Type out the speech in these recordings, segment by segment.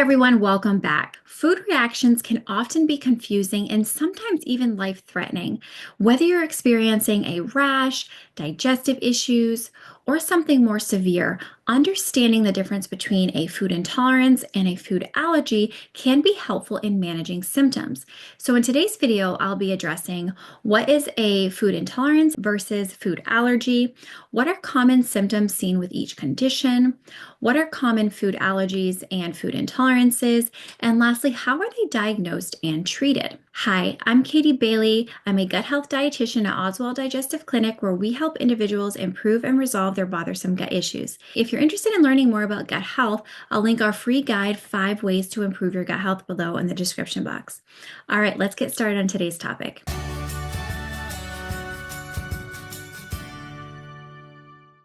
everyone, welcome back. Food reactions can often be confusing and sometimes even life-threatening. Whether you're experiencing a rash, digestive issues, or something more severe, understanding the difference between a food intolerance and a food allergy can be helpful in managing symptoms. So in today's video, I'll be addressing what is a food intolerance versus food allergy, what are common symptoms seen with each condition, what are common food allergies and food intolerances, and lastly, how are they diagnosed and treated? Hi, I'm Katie Bailey. I'm a gut health dietitian at Oswald Digestive Clinic, where we help individuals improve and resolve their bothersome gut issues. If you're interested in learning more about gut health, I'll link our free guide, 5 Ways to Improve Your Gut Health, below in the description box. All right, let's get started on today's topic.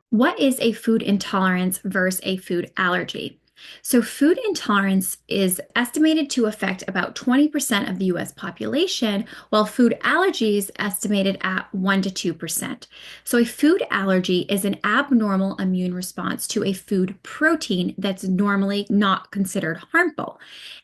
What is a food intolerance versus a food allergy? So food intolerance is estimated to affect about 20% of the US population, while food allergies estimated at 1 to 2%. So a food allergy is an abnormal immune response to a food protein that's normally not considered harmful.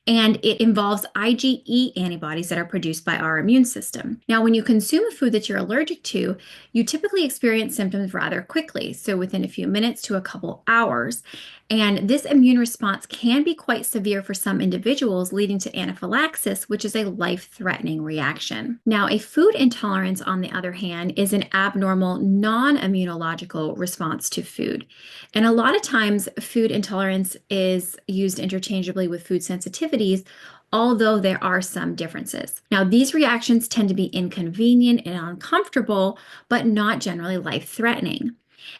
And it involves IgE antibodies that are produced by our immune system. Now, when you consume a food that you're allergic to, you typically experience symptoms rather quickly, so within a few minutes to a couple hours. And this immune response can be quite severe for some individuals, leading to anaphylaxis, which is a life-threatening reaction. Now, a food intolerance, on the other hand, is an abnormal non-immunological response to food. And a lot of times, food intolerance is used interchangeably with food sensitivities, although there are some differences. Now, these reactions tend to be inconvenient and uncomfortable, but not generally life-threatening.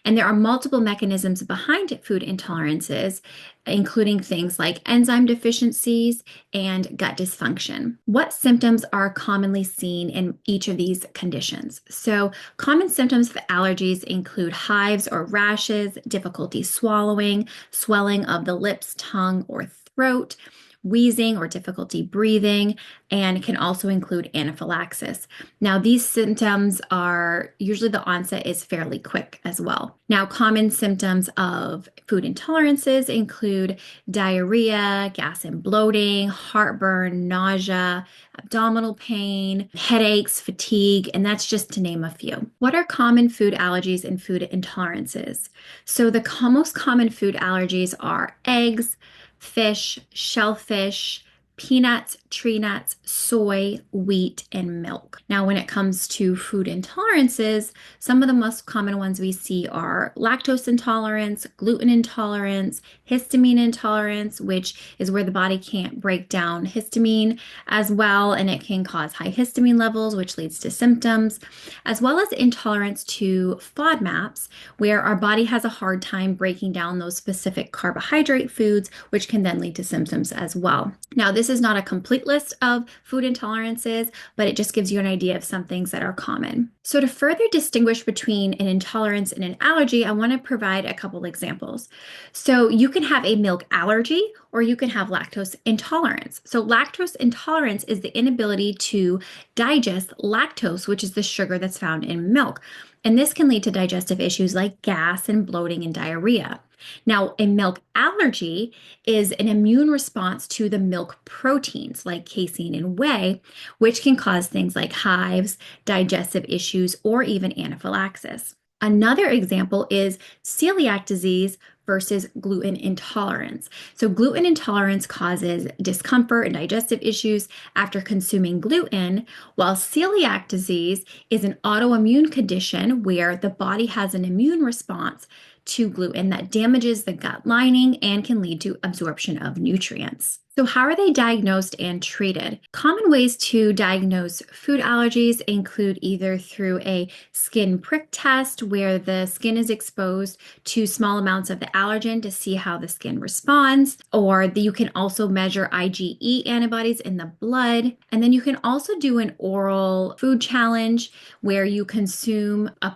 And there are multiple mechanisms behind food intolerances, including things like enzyme deficiencies and gut dysfunction. What symptoms are commonly seen in each of these conditions? So, common symptoms of allergies include hives or rashes, difficulty swallowing, swelling of the lips, tongue, or throat, wheezing or difficulty breathing, and can also include anaphylaxis. Now, these symptoms are usually the onset is fairly quick as well. Now, common symptoms of food intolerances include diarrhea, gas and bloating, heartburn, nausea, abdominal pain, headaches, fatigue, and that's just to name a few. What are common food allergies and food intolerances? So the most common food allergies are eggs, fish, shellfish, peanuts, tree nuts, soy, wheat, and milk. Now, when it comes to food intolerances, some of the most common ones we see are lactose intolerance, gluten intolerance, histamine intolerance, which is where the body can't break down histamine as well, and it can cause high histamine levels, which leads to symptoms, as well as intolerance to FODMAPs, where our body has a hard time breaking down those specific carbohydrate foods, which can then lead to symptoms as well. Now, this is not a complete list of food intolerances, but it just gives you an idea of some things that are common. So to further distinguish between an intolerance and an allergy, I want to provide a couple examples. So you can have a milk allergy, or you can have lactose intolerance. So lactose intolerance is the inability to digest lactose, which is the sugar that's found in milk. And this can lead to digestive issues like gas and bloating and diarrhea. Now, a milk allergy is an immune response to the milk proteins like casein and whey, which can cause things like hives, digestive issues, or even anaphylaxis. Another example is celiac disease versus gluten intolerance. So gluten intolerance causes discomfort and digestive issues after consuming gluten, while celiac disease is an autoimmune condition where the body has an immune response to gluten that damages the gut lining and can lead to absorption of nutrients. So how are they diagnosed and treated? Common ways to diagnose food allergies include either through a skin prick test, where the skin is exposed to small amounts of the allergen to see how the skin responds, or you can also measure IgE antibodies in the blood. And then you can also do an oral food challenge where you consume a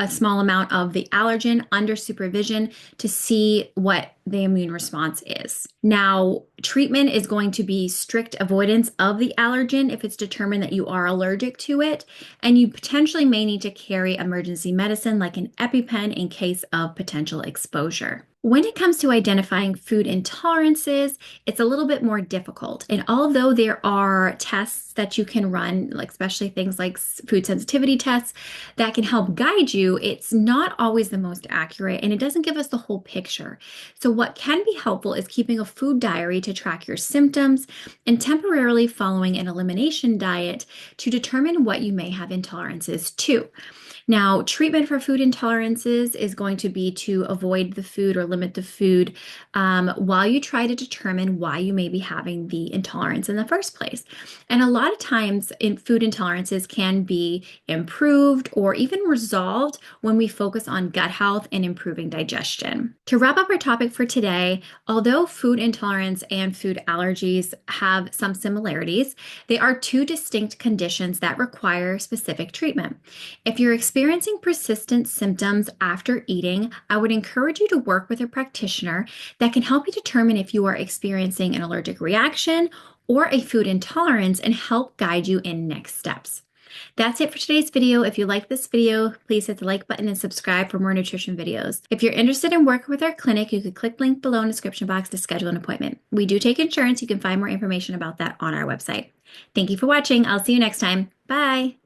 small amount of the allergen under supervision to see what the immune response is. Now, treatment is going to be strict avoidance of the allergen if it's determined that you are allergic to it, and you potentially may need to carry emergency medicine like an EpiPen in case of potential exposure. When it comes to identifying food intolerances, it's a little bit more difficult. And although there are tests that you can run, like especially things like food sensitivity tests that can help guide you, it's not always the most accurate and it doesn't give us the whole picture. So, what can be helpful is keeping a food diary to track your symptoms and temporarily following an elimination diet to determine what you may have intolerances to. Now, treatment for food intolerances is going to be to avoid the food or limit the food while you try to determine why you may be having the intolerance in the first place. And a lot of times, food intolerances can be improved or even resolved when we focus on gut health and improving digestion. To wrap up our topic for today, although food intolerance and food allergies have some similarities, they are two distinct conditions that require specific treatment. If you're experiencing persistent symptoms after eating, I would encourage you to work with a practitioner that can help you determine if you are experiencing an allergic reaction or a food intolerance and help guide you in next steps. That's it for today's video. If you like this video, please hit the like button and subscribe for more nutrition videos. If you're interested in working with our clinic, you could click the link below in the description box to schedule an appointment. We do take insurance. You can find more information about that on our website. Thank you for watching. I'll see you next time. Bye.